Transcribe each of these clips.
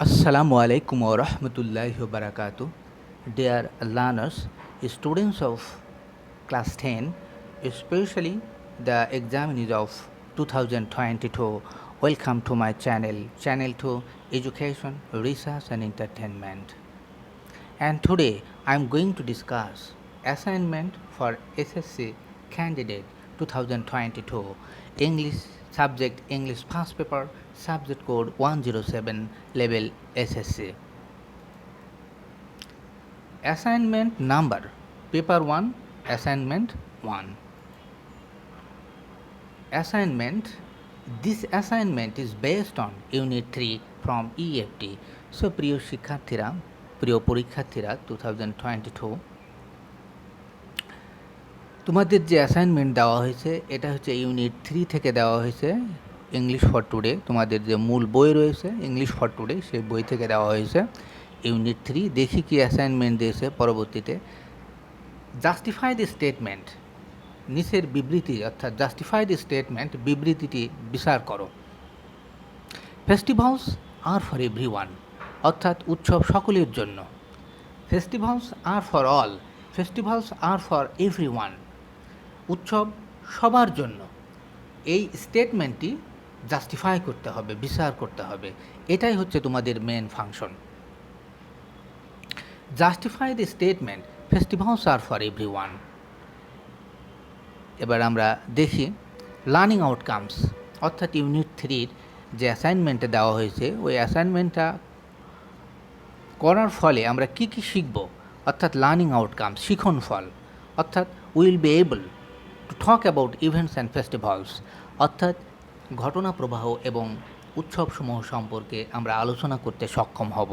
Assalamu alaikum wa rahmatullahi wa barakatuh. Dear learners, students of class 10, especially the examinees of 2022, welcome to my channel 2 Education, Research and Entertainment. And today I am going to discuss assignment for SSC candidate 2022 English subject English first paper subject code 107 level SSC. Assignment number paper 1 assignment 1. Assignment, this assignment is based on unit 3 from EFT. So প্রিয় শিক্ষার্থীরা, প্রিয় পরীক্ষার্থীরা 2022 তোমাদের যে assignment দেওয়া হয়েছে এটা হচ্ছে ইউনিট 3 থেকে দেওয়া হয়েছে ইংলিশ ফর টুডে। তোমাদের যে মূল বই রয়েছে ইংলিশ ফর টুডে সেই বই থেকে দেওয়া হয়েছে ইউনিট 3। দেখি কি অ্যাসাইনমেন্ট দিয়েছে পরবর্তীতে। জাস্টিফাই দি স্টেটমেন্ট, নিচের বিবৃতি অর্থাৎ জাস্টিফাই দি স্টেটমেন্ট বিবৃতিটি বিচার করো। ফেস্টিভ্যালস আর ফর এভরিওয়ান, অর্থাৎ উৎসব সকলের জন্য। Festivals are for all, festivals are for everyone, উৎসব সবার জন্য। এই স্টেটমেন্টটি জাস্টিফাই করতে হবে, বিচার করতে হবে, এটাই হচ্ছে তোমাদের main function. Justify the statement festivals are for everyone. এবার আমরা দেখি লার্নিং আউটকামস, অর্থাৎ ইউনিট 3-র যে অ্যাসাইনমেন্টটা দেওয়া হয়েছে ওই অ্যাসাইনমেন্টটা করার ফলে আমরা কি কি শিখব, অর্থাৎ লার্নিং আউটকামস শিখন ফল, অর্থাৎ will be able to talk about events and festivals, অর্থাৎ ঘটনা প্রবাহ এবং উৎসবসমূহ সম্পর্কে আমরা আলোচনা করতে সক্ষম হব।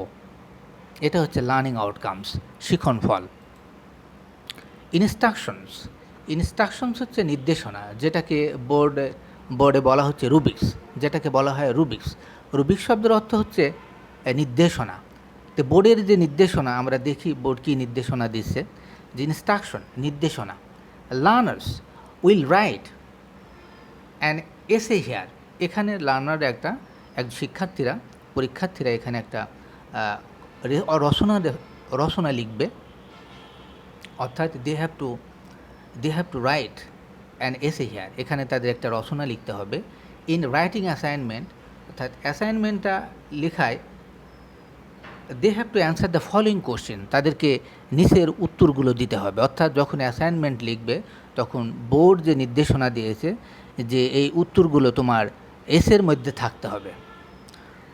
এটা হচ্ছে লার্নিং আউটকামস শিখন ফল। ইনস্ট্রাকশনস, ইনস্ট্রাকশনস হচ্ছে নির্দেশনা, যেটাকে বোর্ডে বলা হচ্ছে রুবিক্স, যেটাকে বলা হয় রুবিক্স। রুবিক্স শব্দের অর্থ হচ্ছে নির্দেশনা। তো বোর্ডের যে নির্দেশনা আমরা দেখি বোর্ড কী নির্দেশনা দিচ্ছে, যে ইনস্ট্রাকশন নির্দেশনা। Learners will write and essay here, এখানে লার্নার এক পরীক্ষার্থীরা এখানে একটা রচনা লিখবে, অর্থাৎ they have to write and essay here, এখানে তাদের একটা রচনা লিখতে হবে। ইন রাইটিং অ্যাসাইনমেন্ট, অর্থাৎ অ্যাসাইনমেন্টটা লেখায় they have to answer the following question, তাদেরকে নিচের উত্তরগুলো দিতে হবে। অর্থাৎ যখন অ্যাসাইনমেন্ট লিখবে তখন বোর্ড যে নির্দেশনা দিয়েছে যে এই উত্তরগুলো তোমার এসের মধ্যে থাকতে হবে।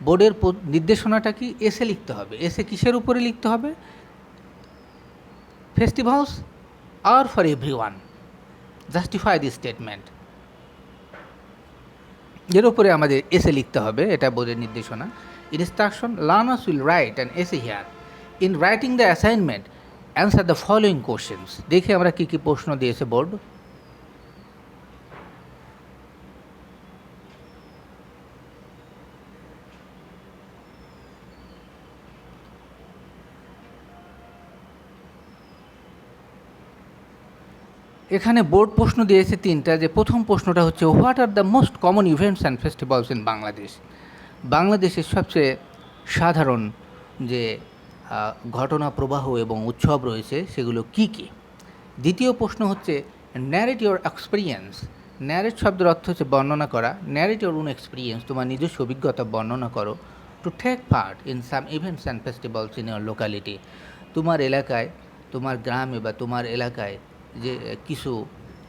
বোর্ডের নির্দেশনাটা কি, এসে লিখতে হবে। এসে কিসের উপরে লিখতে হবে? Festivals are for everyone, justify the statement, এর উপরে আমাদের এসে লিখতে হবে, এটা বোর্ডের নির্দেশনা। Instruction, learners will write and essay here. In writing the assignment answer the following questions. দেখি আমরা কী কী প্রশ্ন দিয়েছে বোর্ড। এখানে বোর্ড প্রশ্ন দিয়েছে 3টা। যে প্রথম প্রশ্নটা হচ্ছে what are the most common events and festivals in Bangladesh. বাংলাদেশের সবচেয়ে সাধারণ যে ঘটনা প্রবাহ এবং উৎসব রয়েছে সেগুলো কি কি। দ্বিতীয় প্রশ্ন হচ্ছে ন্যারেট ইওর এক্সপিরিয়েন্স। ন্যারেট শব্দের অর্থ হচ্ছে বর্ণনা করা। ন্যারেট ইওর ওন এক্সপিরিয়েন্স, তোমার নিজস্ব অভিজ্ঞতা বর্ণনা করো। To take part in some events and festivals in your locality, তোমার এলাকায়, তোমার গ্রামে বা তোমার এলাকায় যে কিছু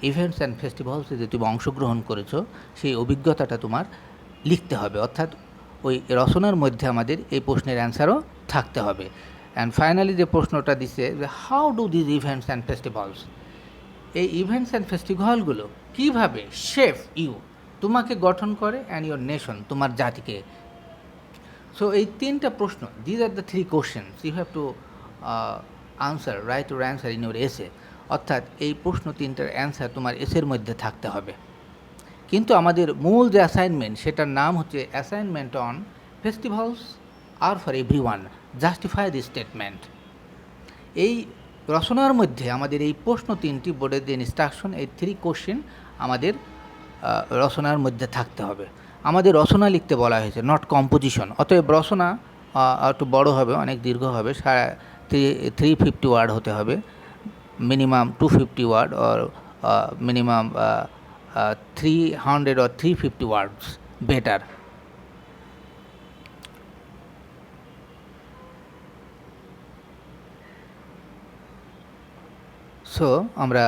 ইভেন্টস অ্যান্ড ফেস্টিভ্যালসে যে তুমি অংশগ্রহণ করেছো সেই অভিজ্ঞতাটা তোমার লিখতে হবে। অর্থাৎ ওই রচনার মধ্যে আমাদের এই প্রশ্নের অ্যান্সারও থাকতে হবে। অ্যান্ড ফাইনালি যে প্রশ্নটা দিচ্ছে যে how do this events and festivals, এই ইভেন্টস অ্যান্ড ফেস্টিভ্যালগুলো কীভাবে শেপ ইউ, তোমাকে গঠন করে, অ্যান্ড ইউর নেশন, তোমার জাতিকে। সো এই 3টা প্রশ্ন, these are the 3 questions you have to answer, write to answer in your essay. অর্থাৎ এই প্রশ্ন 3টার অ্যান্সার তোমার এসের মধ্যে থাকতে হবে। কিন্তু আমাদের মূল যে অ্যাসাইনমেন্ট সেটার নাম হচ্ছে assignment on festivals are for everyone, justify the statement. এই রচনার মধ্যে আমাদের এই প্রশ্ন 3টি বোর্ডের যে ইনস্ট্রাকশন, এই 3 কোশ্চেন আমাদের রচনার মধ্যে থাকতে হবে। আমাদের রচনা লিখতে বলা হয়েছে, নট কম্পোজিশন। অতএব রচনা একটু বড় হবে, অনেক দীর্ঘ হবে, 350 ওয়ার্ড হতে হবে, minimum 250 word or minimum 300 or 350 words better. So আমরা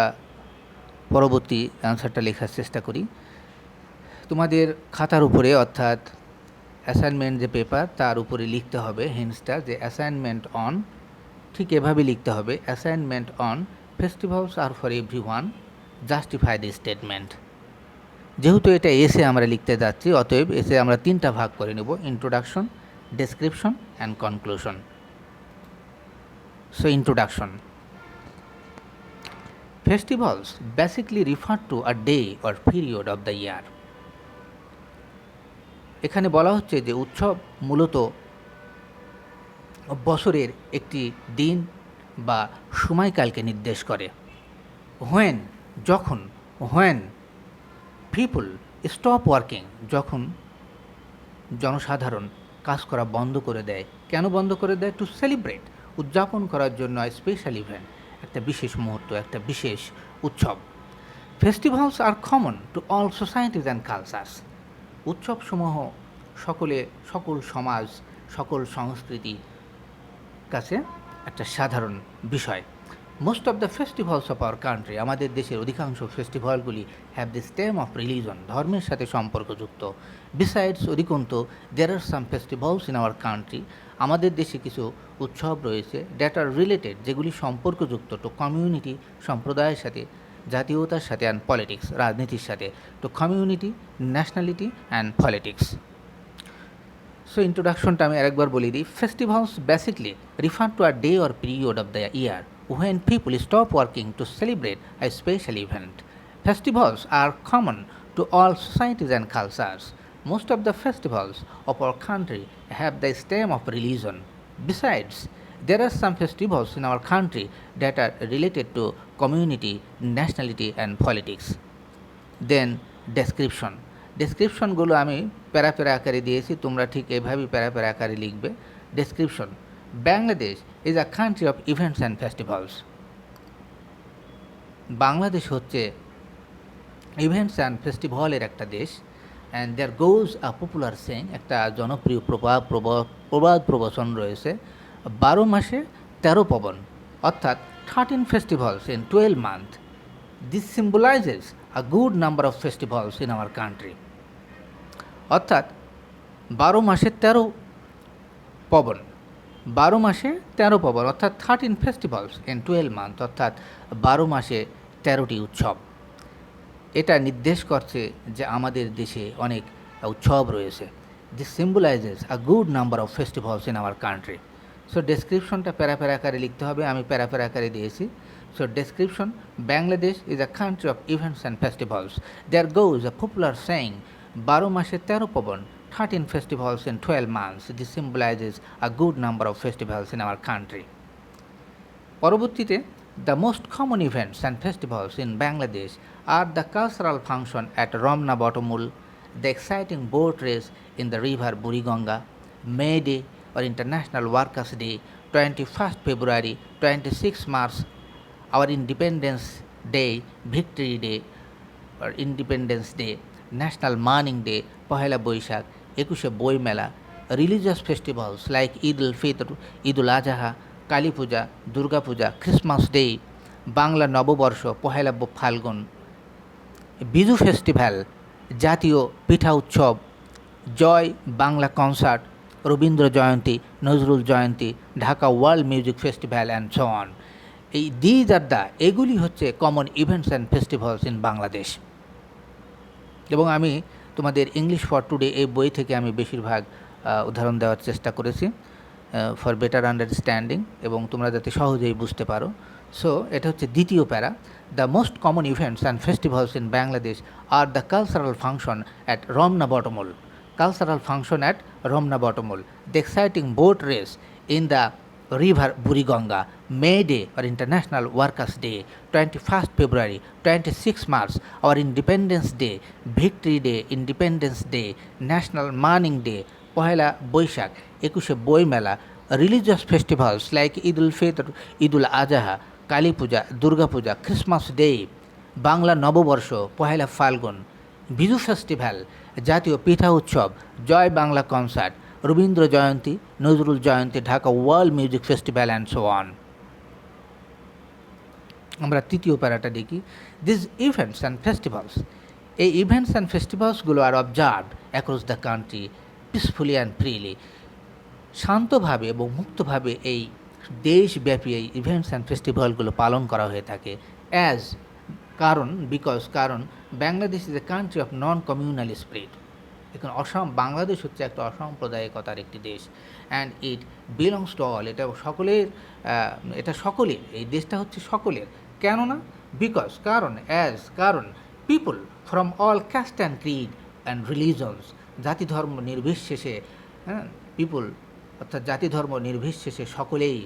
পরবর্তী অ্যান্সারটা লেখার চেষ্টা করি। তোমাদের খাতার উপরে অর্থাৎ অ্যাসাইনমেন্ট যে পেপার তার উপরে লিখতে হবে হিন্টসটা, যে অ্যাসাইনমেন্ট অন, ঠিক এভাবে লিখতে হবে, assignment on festivals are for everyone, justify the statement. যেহেতু এটা এসে আমরা লিখতে যাচ্ছি, অতএব এসে আমরা 3টা ভাগ করে নেব, introduction, description and conclusion. So introduction. Festivals basically refer to a day or period of the year. এখানে বলা হচ্ছে যে উৎসব মূলত বছরের একটি দিন বা সময়কালকে নির্দেশ করে। When, যখন, when people stop working, যখন জনসাধারণ কাজ করা বন্ধ করে দেয়। কেন বন্ধ করে দেয়? টু সেলিব্রেট, উদযাপন করার জন্য স্পেশাল ইভেন্ট, একটা বিশেষ মুহূর্ত, একটা বিশেষ উৎসব। Festivals are common to all societies and cultures, উৎসবসমূহ সকল সমাজ, সকল সংস্কৃতি কাছে একটা সাধারণ বিষয়। Most of the festivals of our country, আমাদের দেশের অধিকাংশ ফেস্টিভ্যালগুলি have the stem of religion, ধর্মের সাথে সম্পর্কযুক্ত। বিসাইডস, অধিকন্তু, there are some festivals in our country, আমাদের দেশে কিছু উৎসব রয়েছে দ্যাট আর রিলেটেড, যেগুলি সম্পর্কযুক্ত টু কমিউনিটি, সম্প্রদায়ের সাথে, জাতীয়তার সাথে, অ্যান্ড পলিটিক্স, রাজনীতির সাথে, to community, nationality and politics. So ইন্ট্রোডাকশনটা আমি আরেকবার বলে দিই। Festivals basically refer to a day or period of the year when people stop working to celebrate a special event. Festivals are common to all societies and cultures. Most of the festivals of our country have the stem of religion. Besides, there are some festivals in our country that are related to community, nationality and politics. Then description. ডেসক্রিপশনগুলো আমি প্যারা para আকারে দিয়েছি, তোমরা ঠিক এভাবেই প্যারা para আকারে লিখবে। Description. Bangladesh is a country of events and festivals. Bangladesh হচ্ছে ইভেন্টস অ্যান্ড ফেস্টিভ্যালের একটা দেশ। And there goes a popular saying, একটা জনপ্রিয় প্রবাদ প্রবচন রয়েছে, 12 মাসে 13 পার্বণ, অর্থাৎ 13 festivals in 12 month. This symbolises a good number of festivals in our country. অর্থাৎ 12 মাসে 13 পার্বণ, 12 মাসে 13 পার্বণ, অর্থাৎ 13 ফেস্টিভ্যালস ইন 12 মান্থ, অর্থাৎ 12 মাসে 13টি উৎসব। এটা নির্দেশ করছে যে আমাদের দেশে অনেক উৎসব রয়েছে। This symbolises a good number of festivals in our country. So ডেসক্রিপশনটা প্যারা প্যারা আকারে লিখতে হবে, আমি প্যারা প্যারা আকারে দিয়েছি। So description, Bangladesh is a country of events and festivals. There goes a popular saying, 12 মাসে 13 পার্বণ, 13 festivals in 12 months. This symbolizes a good number of festivals in our country. পরবর্তীতে, the most common events and festivals in Bangladesh are the cultural function at Romna Bottomul, the exciting boat race in the river Buriganga, May Day or International Workers' Day, 21st February, 26 March, our Independence Day, Victory Day or Independence Day, National Mourning Day, Pohela Boishak, 21শে বই মেলা, religious festivals like Eid ul Fitr, Eid ul Azha, Kali Puja, Durga Puja, Christmas day, Bangla Noboborsho, Pohela Falgun, Biju festival, Jatiyo Pitha Utsob, Joy Bangla concert, Rabindra Jayanti, Nazrul Jayanti, Dhaka world music festival and so on. এগুলি হচ্ছে common events and festivals in Bangladesh. এবং আমি তোমাদের English for today এই বই থেকে আমি বেশিরভাগ উদাহরণ দেওয়ার চেষ্টা করেছি ফর বেটার আন্ডারস্ট্যান্ডিং, এবং তোমরা যাতে সহজেই বুঝতে পারো। সো এটা হচ্ছে দ্বিতীয় প্যারা। The most common events and festivals in Bangladesh are the cultural function at Ramna বটমূল, cultural function at Ramna বটমূল, the exciting boat race in the river Buriganga, May Day or International Workers' Day, 21st February, 26 March, our Independence Day, Victory Day, Independence Day, National Mourning Day, Pohela Boishakh, 21শে Boimela, religious festivals like Eidul Fitr, Eidul Azha, Kali Puja, Durga Puja, Christmas day, Bangla Noboborsho, Pohela Falgun, Biju festival, Jatiyo Pitha Utsob, Joy Bangla concert, Rabindra Jayanti, Nazrul Jayanti, Dhaka world music festival and so on. আমরা তৃতীয় প্যারাটা দেখি, this events and festivals, এই events and ফেস্টিভ্যালসগুলো are observed across the country peacefully and freely, শান্তভাবে এবং মুক্তভাবে এই দেশব্যাপী এই ইভেন্টস অ্যান্ড ফেস্টিভ্যালগুলো পালন করা হয়ে থাকে। অ্যাজ কারণ Bangladesh is a country of non communal spirit, এখন বাংলাদেশ হচ্ছে একটা অসাম্প্রদায়িকতার একটি দেশ, and it belongs to all, এটা সকলের, এই দেশটা হচ্ছে সকলের। কেননা কারণ people from all cast and Creed and রিলিজনস, জাতি ধর্ম নির্বিশেষে, জাতি ধর্ম নির্বিশেষে সকলেই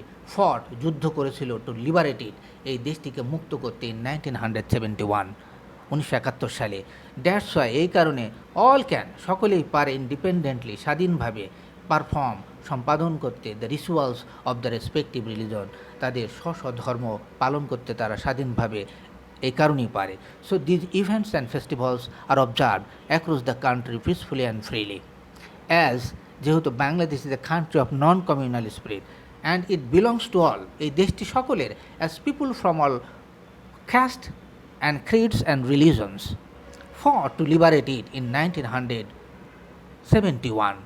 যুদ্ধ করেছিল টু লিবারেটেড, এই দেশটিকে মুক্ত করতে ইন 1971, 1971 সালে। দ্যাটস ওয়াই, এই কারণে সকলেই পারে ইন্ডিপেন্ডেন্টলি, স্বাধীনভাবে পারফর্ম, সম্পাদন করতে the rituals of the respective religion, তাদের স্ব ধর্ম পালন করতে তারা স্বাধীনভাবে এই কারণেই পারে। So these events and festivals are observed across the country peacefully and freely, যেহেতু Bangladesh is a country of non communal spirit and it belongs to all, এই দেশটি সকলের, as people from all caste and creeds and religions fought to liberate it in 1971,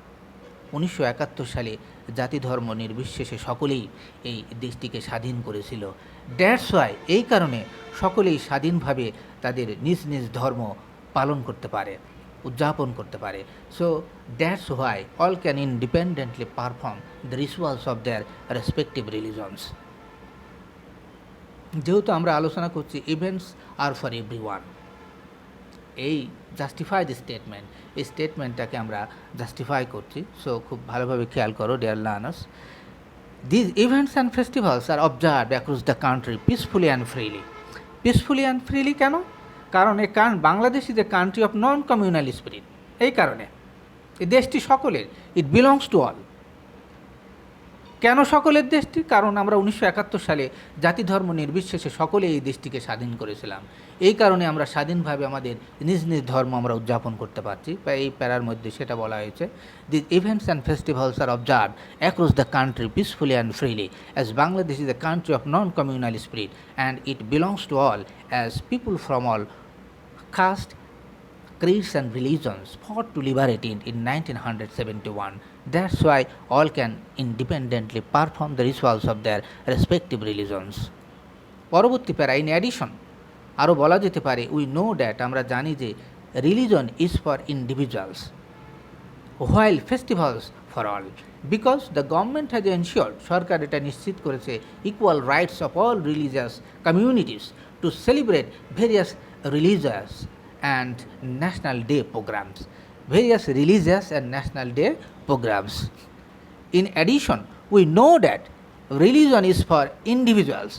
1971 সালে জাতি ধর্ম নির্বিশেষে সকলেই এই দেশটিকে স্বাধীন করেছিল। দ্যাটস ওয়াই, এই কারণে সকলেই স্বাধীনভাবে তাদের নিজ নিজ ধর্ম পালন করতে পারে, উদযাপন করতে পারে। So that's why all can independently perform the rituals of their respective রিলিজনস। যেহেতু আমরা আলোচনা করছি ইভেন্টস আর ফর এভরিওয়ান, এই জাস্টিফাইড স্টেটমেন্ট, এই স্টেটমেন্টটাকে আমরা জাস্টিফাই করছি। সো খুব ভালোভাবে খেয়াল করো dear learners, these events and festivals are observed across the country peacefully and freely. Peacefully and freely কেন? কারণ Bangladesh is a country of non communal spirit, এই কারণে এই দেশটি সকলের, ইট বিলংস টু অল। কেন সকলের দেশটি? কারণ আমরা 1971 সালে জাতি ধর্ম নির্বিশেষে সকলে এই দেশটিকে স্বাধীন করেছিলাম, এই কারণে আমরা স্বাধীনভাবে আমাদের নিজ নিজ ধর্ম আমরা উদযাপন করতে পারছি। বা এই প্যারার মধ্যে সেটা বলা হয়েছে, this events and festivals are observed across the country peacefully and freely, as Bangladesh is a country of non communal spirit and it belongs to all, as people from all caste, creeds and religions fought to liberate it in 1971. That's why all can independently perform the rituals of their respective religions. পরবর্তী প্যারা, in addition, আরও বলা যেতে পারে, we know that, আমরা জানি যে religion is for individuals while festivals for all, because the government has ensured, সরকার এটা নিশ্চিত করেছে, equal rights of all religious communities to celebrate various religious and national day programs, various religious and national day programs. In addition, we know that religion is for individuals,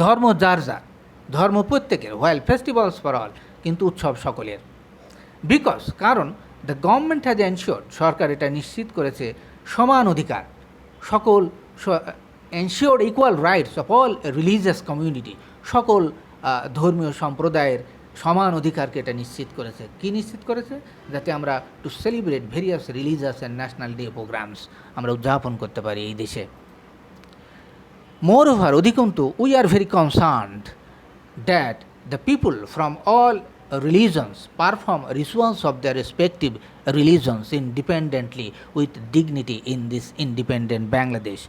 ধর্ম যার যার, ধর্ম প্রত্যেকের, while festivals for all, কিন্তু উৎসব সকলের। Because, কারণ the government has ensured, সরকার এটা নিশ্চিত করেছে, সমান অধিকার সকল, ensured equal rights of all religious community, সকল ধর্মীয় সম্প্রদায়ের সমান অধিকারকে এটা নিশ্চিত করেছে। কি নিশ্চিত করেছে? যাতে আমরা to celebrate various religious and national day programmes আমরা উদযাপন করতে পারি এই দেশে। মোর ওভার, অধিকন্তু, we are very concerned that the people from all religions perform rituals of their respective religions independently with dignity in this independent Bangladesh.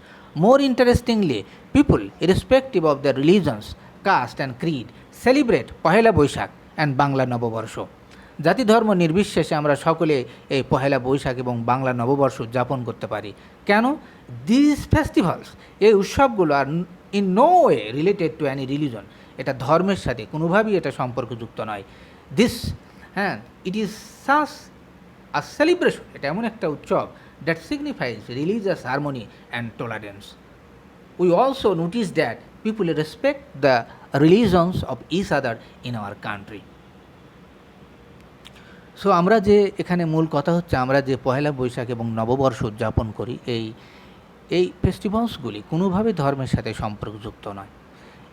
More interestingly, people irrespective of their religions, caste and creed celebrate Pohela Boishakh and Bangla Noboborsho. জাতি ধর্ম নির্বিশেষে আমরা সকলে এই পহেলা বৈশাখ এবং বাংলা নববর্ষ উদযাপন করতে পারি। কেন? দিস ফেস্টিভ্যালস, এই উৎসবগুলো are in no way related to any religion, এটা ধর্মের সাথে কোনোভাবেই এটা সম্পর্কযুক্ত নয়। ইট ইজ সাস আ সেলিব্রেশন, এটা এমন একটা উৎসব that signifies religious harmony and tolerance. We also notice that people respect the religions of each other in our country. So আমরা যে এখানে মূল কথা হচ্ছে আমরা যে পহেলা বৈশাখ এবং নববর্ষ উদযাপন করি এই ফেস্টিভ্যালসগুলি কোনোভাবে ধর্মের সাথে সম্পর্কযুক্ত নয়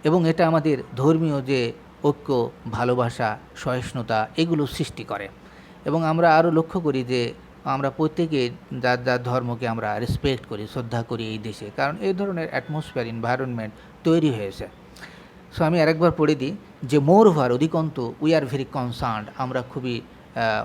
এবং এটা আমাদের ধর্মীয় যে ঐক্য, ভালোবাসা, সহিষ্ণুতা এগুলো সৃষ্টি করে এবং আমরা আরও লক্ষ্য করি যে আমরা প্রত্যেকে যার যার ধর্মকে আমরা রেসপেক্ট করি, শ্রদ্ধা করি এই দেশে, কারণ এই ধরনের অ্যাটমসফিয়ার এনভায়রনমেন্ট তৈরি হয়েছে। সো আমি আরেকবার পড়ে দিই যে মোর ওভার অধিকন্তু উই আর ভেরি কনসার্নড, আমরা খুবই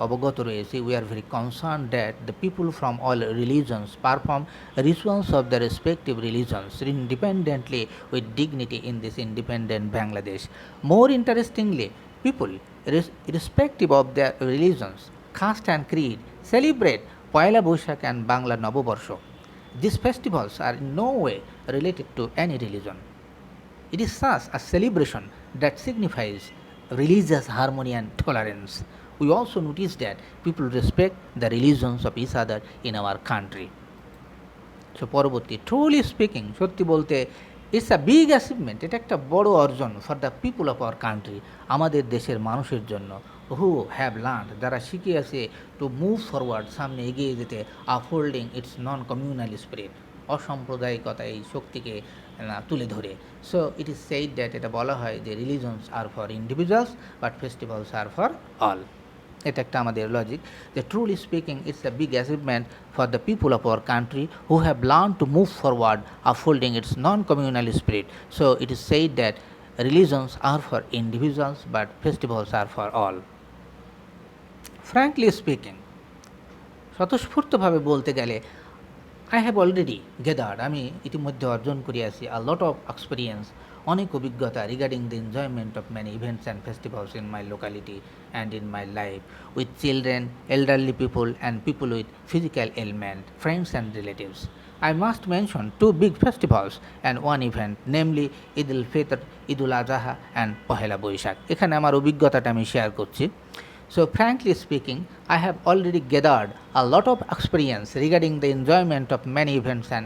অবগত রয়েছি, we are very concern that the people from all religions perform rituals of the respective religions independently with dignity in this independent Bangladesh. More interestingly, people irrespective of their religions, caste and creed celebrate Poila Boishakh and Bangla Noboborsho. These festivals are in no way related to any religion. It is such a celebration that signifies religious harmony and tolerance. We also notice that people respect the religions of each other in our country. So পরবর্তী, truly speaking, সত্যি বলতে, it's a big achievement, এটা একটা বড় অর্জন for the people of our country, আমাদের দেশের মানুষের জন্য, হু হ্যাভ লার্ন, যারা শিখিয়েছে টু মুভ ফরওয়ার্ড, সামনে এগিয়ে যেতে, upholding its non communal spirit, অসাম্প্রদায়িকতা এই শক্তিকে তুলে ধরে। So it is said that, এটা বলা হয় যে religions are for individuals but festivals are for all. এটা একটা আমাদের লজিক যে truly speaking it's a big achievement for the people of our country who have learn to move forward upholding its non communal spirit. So it is said that religions are for individuals but festivals are for all. Frankly speaking, স্বতঃস্ফূর্তভাবে বলতে গেলে, I have already গেদার্ড, আমি ইতিমধ্যে অর্জন করিয়াছি, আ lot of experience, অনেক অভিজ্ঞতা, regarding the enjoyment of many events and festivals in my locality and in my life, with children, elderly people and people with physical ailment, friends and relatives. I must mention two big festivals and one event, namely Eid al-Fitr, Eid al-Adha and Pohela Boishakh. এখানে আমার অভিজ্ঞতাটা আমি share করছি। So frankly speaking, I have already gathered a lot of experience regarding the enjoyment of many events and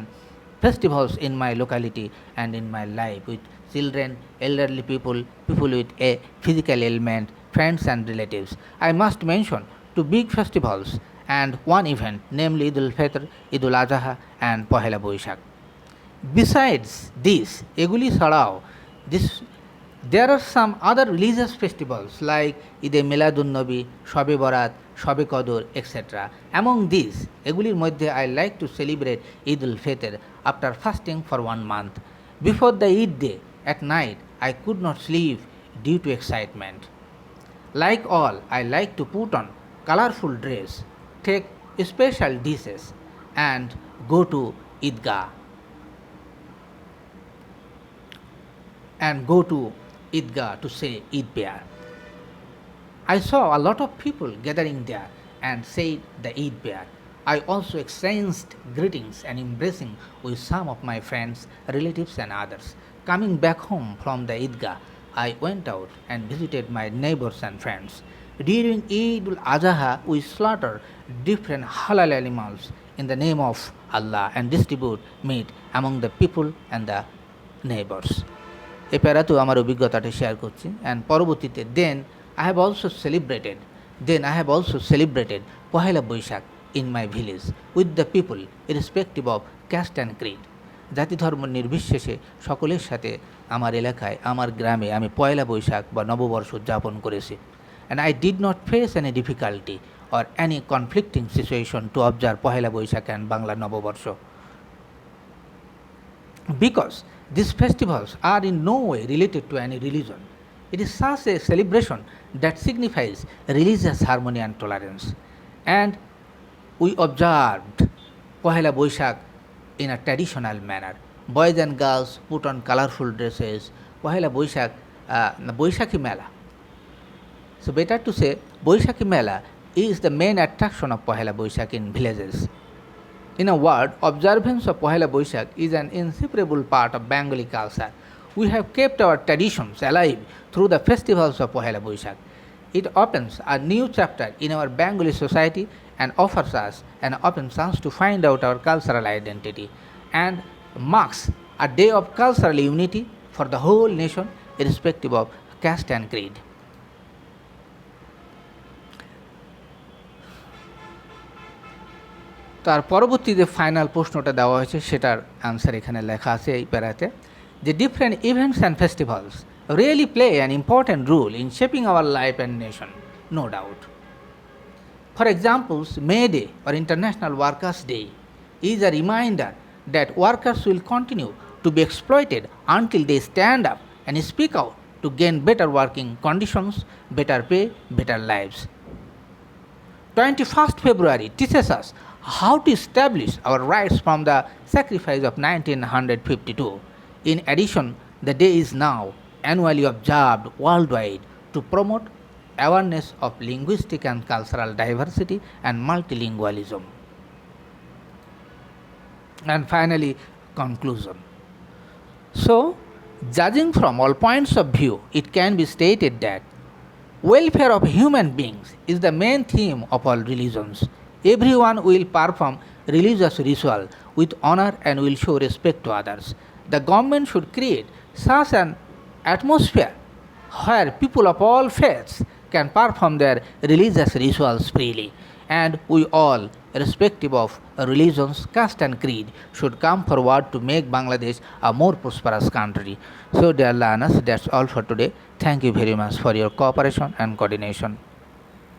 festivals in my locality and in my life, with children, elderly people, people with a physical ailment, friends and relatives. I must mention two big festivals and one event, namely Eid al-Fitr, Eid al-Adha and Pohela Boishakh. Besides this, এগুলি ছাড়াও there are some other religious festivals like Eid Miladun-Nabi, Shobe Barat, Shobe Qadr, etc. Among these, এগুলির মধ্যে I like to celebrate Eid al-Fitr after fasting for 1 month. Before the Eid day, at night, I could not sleep due to excitement. Like all, I like to put on colorful dress, take special dishes, and go to Eidgah. Eidgah to say Eid prayer. I saw a lot of people gathering there and said the Eid prayer. I also exchanged greetings and embracing with some of my friends, relatives and others. Coming back home from the Eidgah, I went out and visited my neighbors and friends. During Eid al-Adha, we slaughter different halal animals in the name of Allah and distribute meat among the people and the neighbors. এই প্যারাতেও আমার অভিজ্ঞতাটা share করছি। And পরবর্তীতে then I have also celebrated Pohela Boishakh in my village with the people irrespective of caste and creed. জাতি ধর্ম নির্বিশেষে সকলের সাথে আমার এলাকায়, আমার গ্রামে আমি পয়লা বৈশাখ বা নববর্ষ উদযাপন করেছি। And I did not face any difficulty or any conflicting situation to observe Pohela Boishakh and Bangla Noboborsho, because these festivals are in no way related to any religion. It is such a celebration that signifies religious harmony and tolerance. And we observed Pohela Boishakh in a traditional manner. Boys and girls put on colorful dresses. Pohela Boishakh, Boishakhi Mela. So better to say, Boishakhi Mela is the main attraction of Pohela Boishakh in villages. In a word, observance of Pohela Boishakh is an inseparable part of Bengali culture. We have kept our traditions alive through the festivals of Pohela Boishakh. It opens a new chapter in our Bengali society and offers us an open chance to find out our cultural identity, and marks a day of cultural unity for the whole nation, irrespective of caste and creed. তার পরবর্তী যে final প্রশ্নটা দেওয়া হয়েছে সেটার answer এখানে লেখা আছে এই প্যারাতে, যে different events and festivals really play an important role in shaping our life and nation, no doubt. For examples, May Day or International Workers' Day is a reminder that workers will continue to be exploited until they stand up and speak out to gain better working conditions, better pay, better lives. 21st February teaches us how to establish our rights from the sacrifice of 1952. In addition, the day is now annually observed worldwide to promote awareness of linguistic and cultural diversity and multilingualism. And finally, conclusion. So, judging from all points of view, it can be stated that welfare of human beings is the main theme of all religions. Everyone will perform religious ritual with honor and will show respect to others. The government should create such an atmosphere where people of all faiths can perform their religious rituals freely, and we all, irrespective of religions, caste and creed, should come forward to make Bangladesh a more prosperous country. So dear learners, that's all for today. Thank you very much for your cooperation and coordination.